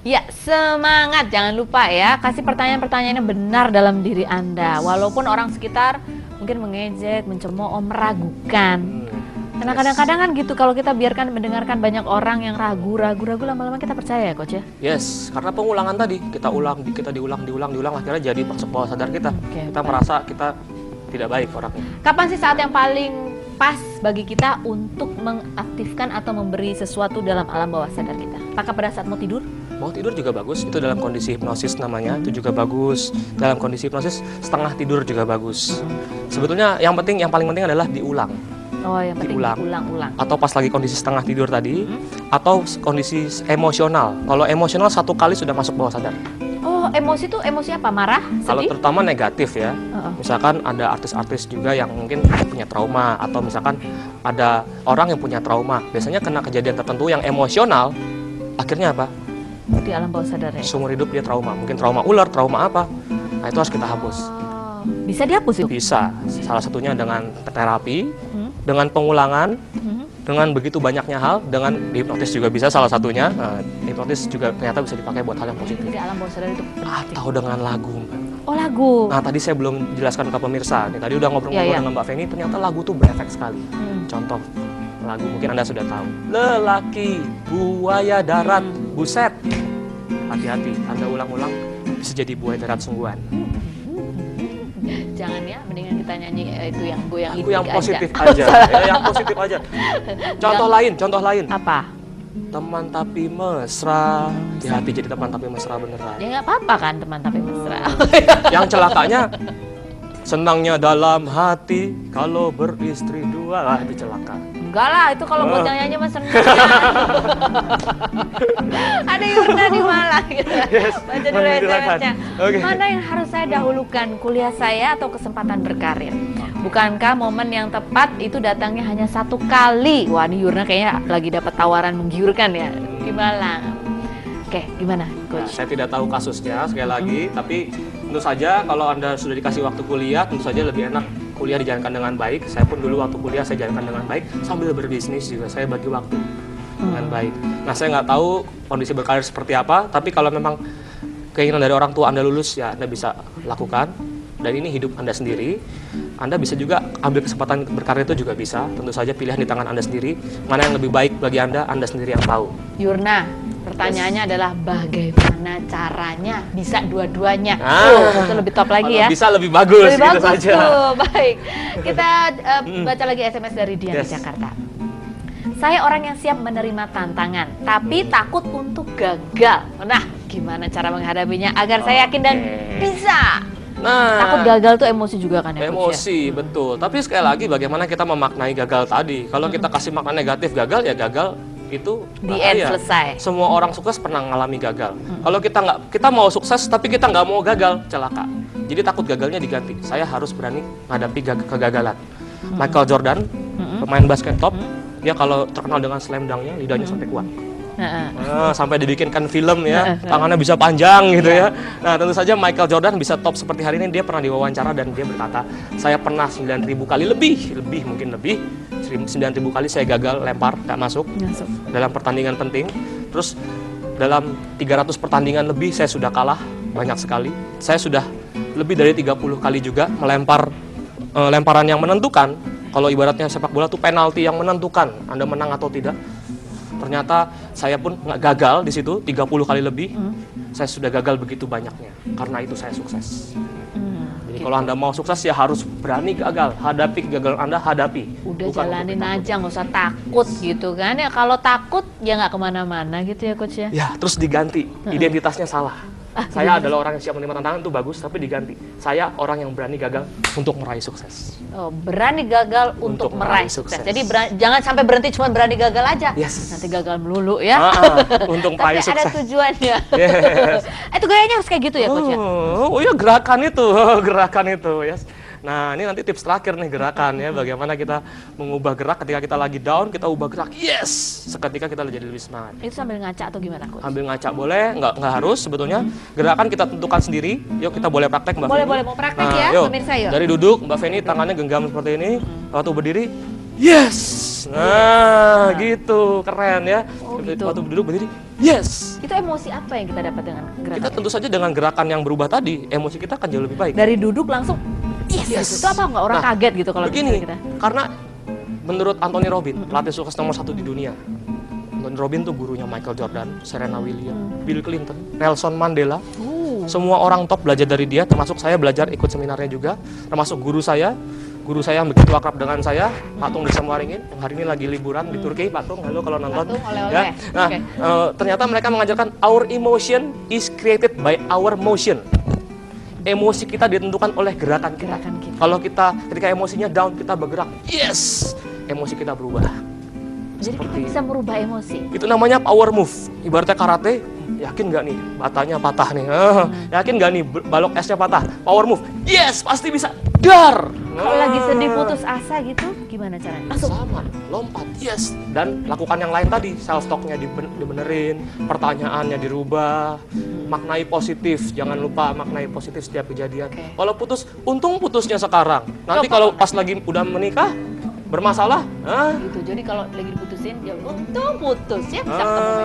Ya, semangat. Jangan lupa ya, kasih pertanyaan-pertanyaan yang benar dalam diri Anda. Walaupun orang sekitar mungkin mengejek, mencemooh, meragukan. Karena kadang-kadang kan gitu, kalau kita biarkan mendengarkan banyak orang yang ragu, lama-lama kita percaya ya, Coach ya? Yes, karena pengulangan tadi, kita diulang, akhirnya jadi masuk bawah sadar kita. Kita merasa kita tidak baik orangnya. Kapan sih saat yang paling pas bagi kita untuk mengaktifkan atau memberi sesuatu dalam alam bawah sadar kita? Apakah pada saat mau tidur? Mau tidur juga bagus, itu dalam kondisi hipnosis namanya, itu juga bagus. Dalam kondisi hipnosis, setengah tidur juga bagus. Sebetulnya yang paling penting adalah diulang. Oh, yang penting diulang-ulang. Atau pas lagi kondisi setengah tidur tadi, atau kondisi emosional. Kalau emosional 1 kali sudah masuk bawah sadar. Oh, emosi itu emosi apa? Marah? Sedih? Kalau terutama negatif ya. Misalkan ada artis-artis juga yang mungkin punya trauma, atau misalkan ada orang yang punya trauma. Biasanya kena kejadian tertentu yang emosional, akhirnya apa? Di alam bawah sadar ya? Seumur hidup dia trauma. Mungkin trauma ular, trauma apa. Nah, itu harus kita hapus. Bisa dihapus itu? Bisa. Salah satunya dengan terapi, dengan pengulangan, dengan begitu banyaknya hal, dengan hipnotis juga bisa salah satunya. Hipnotis juga ternyata bisa dipakai buat hal yang positif. Di alam bawah sadar itu penting. Atau dengan lagu, Mbak. Oh, lagu. Nah, tadi saya belum jelaskan ke pemirsa. Nih, tadi udah ngobrol-ngobrol dengan Mbak Feni, ternyata lagu tuh berefek sekali. Contoh lagu mungkin Anda sudah tahu. Lelaki buaya darat, buset. Hati-hati, Anda ulang-ulang bisa jadi buaya darat sungguhan. Jangan ya, mendingan kita nyanyi itu yang goyang Aku yang positif aja, ya, yang positif aja. Contoh lain. Apa? Teman tapi mesra. Hati-hati jadi teman tapi mesra beneran. Ya nggak apa-apa kan teman tapi mesra. Yang celakanya, senangnya dalam hati kalau beristri 2, itu celaka. Enggak lah, itu kalau buat nyanyi mah senang. Ada Yurna di Malang gitu. Baca dulu SMS-nya. Mana yang harus saya dahulukan, kuliah saya atau kesempatan berkarir? Bukankah momen yang tepat itu datangnya hanya 1 kali? Wah, ini Yurna kayaknya lagi dapat tawaran menggiurkan ya di Malang. Oke, gimana, Coach? Nah, saya tidak tahu kasusnya sekali lagi, tapi tentu saja kalau Anda sudah dikasih waktu kuliah, tentu saja lebih enak kuliah dijalankan dengan baik. Saya pun dulu waktu kuliah saya jalankan dengan baik, sambil berbisnis juga saya bagi waktu dengan baik. Nah, saya nggak tahu kondisi berkarir seperti apa, tapi kalau memang keinginan dari orang tua Anda lulus, ya Anda bisa lakukan. Dan ini hidup Anda sendiri. Anda bisa juga ambil kesempatan berkarir itu juga bisa. Tentu saja pilihan di tangan Anda sendiri. Mana yang lebih baik bagi Anda sendiri yang tahu. Yurna, pertanyaannya adalah bagaimana caranya bisa dua-duanya? Itu lebih top lagi ya. Bisa lebih bagus. Lebih bagus saja. tuh. Baik, kita baca lagi SMS dari Dian di Jakarta. Saya orang yang siap menerima tantangan, tapi takut untuk gagal. Nah, gimana cara menghadapinya agar saya yakin dan bisa? Nah, takut gagal tuh emosi juga kan ya? Emosi, betul. Tapi sekali lagi bagaimana kita memaknai gagal tadi? Kalau kita kasih makna negatif gagal, ya gagal itu bahaya. Selesai. Semua orang sukses pernah mengalami gagal. Kalau kita mau sukses tapi kita nggak mau gagal, celaka. Jadi takut gagalnya diganti. Saya harus berani menghadapi kegagalan. Michael Jordan, pemain basket top, dia kalau terkenal dengan slam dunk-nya, lidahnya sampai kuat. Sampai dibikinkan film ya, tangannya bisa panjang gitu ya. Nah, tentu saja Michael Jordan bisa top seperti hari ini. Dia pernah diwawancara dan dia berkata, saya pernah 9.000 kali mungkin lebih 9.000 kali saya gagal lempar, gak masuk dalam pertandingan penting. Terus dalam 300 pertandingan lebih saya sudah kalah banyak sekali. Saya sudah lebih dari 30 kali juga melempar lemparan yang menentukan. Kalau ibaratnya sepak bola tuh penalti yang menentukan Anda menang atau tidak. Ternyata saya pun nggak gagal di situ 30 kali lebih. Saya sudah gagal begitu banyaknya. Karena itu saya sukses. Jadi kalau Anda mau sukses ya harus berani gagal. Hadapi kegagalan Anda, hadapi. Udah jalanin aja, nggak usah takut gitu kan ya. Kalau takut ya nggak kemana-mana gitu ya, Coach ya. Ya, terus diganti. Identitasnya salah. Saya adalah orang yang siap menerima tantangan, itu bagus, tapi diganti. Saya orang yang berani gagal untuk meraih sukses. Oh, berani gagal untuk meraih sukses. Jadi jangan sampai berhenti cuma berani gagal aja. Nanti gagal melulu ya. Untuk meraih sukses. Tapi ada tujuannya. Itu gayanya harus kayak gitu ya, Coach ya? Oh iya, gerakan itu. Yes. Nah, ini nanti tips terakhir nih, gerakan ya. Bagaimana kita mengubah gerak ketika kita lagi down, kita ubah gerak. Yes! Seketika kita jadi lebih semangat. Itu sambil ngaca atau gimana, Coach? Sambil ngaca boleh, nggak harus sebetulnya. Gerakan kita tentukan sendiri. Yuk kita boleh praktek, Mbak Feni. Boleh, mau praktek ya, pemirsa yuk. Dari duduk, Mbak Feni tangannya genggam seperti ini. Waktu berdiri, yes! Nah, gitu. Keren ya. gitu. Waktu duduk berdiri, yes. Itu emosi apa yang kita dapat dengan gerakan? Kita tentu saja dengan gerakan yang berubah tadi, emosi kita akan jauh lebih baik. Dari duduk langsung yes. Yes. Gitu. Itu apa nggak orang kaget gitu kalau begini, kita? karena menurut Anthony Robbins, pelatih sukses nomor 1 di dunia, Anthony Robbins tuh gurunya Michael Jordan, Serena Williams, Bill Clinton, Nelson Mandela. Semua orang top belajar dari dia, termasuk saya belajar ikut seminarnya juga, termasuk guru saya yang begitu akrab dengan saya, Patung Desa Waringin, yang hari ini lagi liburan di Turki. Patung, halo kalau nonton. Patung, oleh-oleh. Ya. Nah, ternyata mereka mengajarkan our emotion is created by our motion. Emosi kita ditentukan oleh gerakan kita. Kalau kita ketika emosinya down, kita bergerak, yes, emosi kita berubah. Jadi kita bisa merubah emosi. Itu namanya power move. Ibaratnya karate, yakin nggak nih batanya patah nih? Yakin nggak nih balok esnya patah? Power move, yes, pasti bisa. Dar. Kalau lagi sedih putus asa gitu, gimana caranya? Langsung sama, lompat, yes. Dan lakukan yang lain tadi, self talk-nya dibenerin, pertanyaannya dirubah, maknai positif, jangan lupa maknai positif setiap kejadian. Kalau putus, untung putusnya sekarang. Nanti kalau pas lagi udah menikah, bermasalah, gitu. Jadi kalau lagi diputusin, ya untung putus ya bisa ketemu.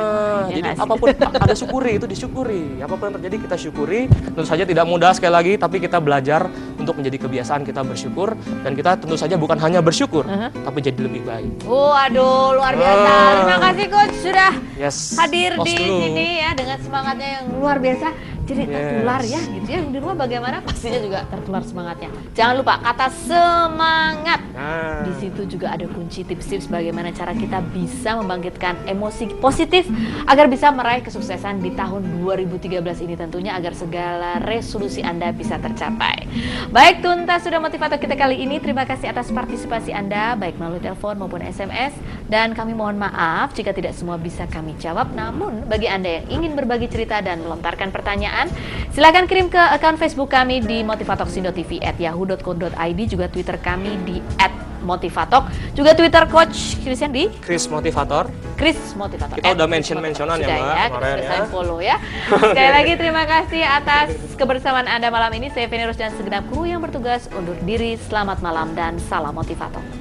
Jadi apapun ada syukuri, itu disyukuri. Apapun yang terjadi kita syukuri. Tentu saja tidak mudah sekali lagi, tapi kita belajar untuk menjadi kebiasaan kita bersyukur, dan kita tentu saja bukan hanya bersyukur, tapi jadi lebih baik. Aduh, luar biasa. Terima kasih coach sudah hadir di dulu. sini ya dengan semangatnya yang luar biasa. Jadi tertular ya gitu ya. Di rumah bagaimana pastinya juga tertular semangatnya. Jangan lupa kata semangat. Di situ juga ada kunci tips-tips bagaimana cara kita bisa membangkitkan emosi positif agar bisa meraih kesuksesan di tahun 2013 ini tentunya, agar segala resolusi Anda bisa tercapai. Baik, tuntas sudah motivator kita kali ini. Terima kasih atas partisipasi Anda baik melalui telepon maupun SMS, dan kami mohon maaf jika tidak semua bisa kami jawab. Namun bagi Anda yang ingin berbagi cerita dan melontarkan pertanyaan, silakan kirim ke akun Facebook kami di motivatoxindo.tv @yahoo.co.id, juga Twitter kami di @motivatok, juga Twitter Coach Christian di Chris Motivator. Kita udah mention-mentionan ya, Mbak. Ya, kita sudah follow ya. Sekali lagi terima kasih atas kebersamaan Anda malam ini. Saya Feni Rus dan segenap kru yang bertugas undur diri. Selamat malam dan salam motivator.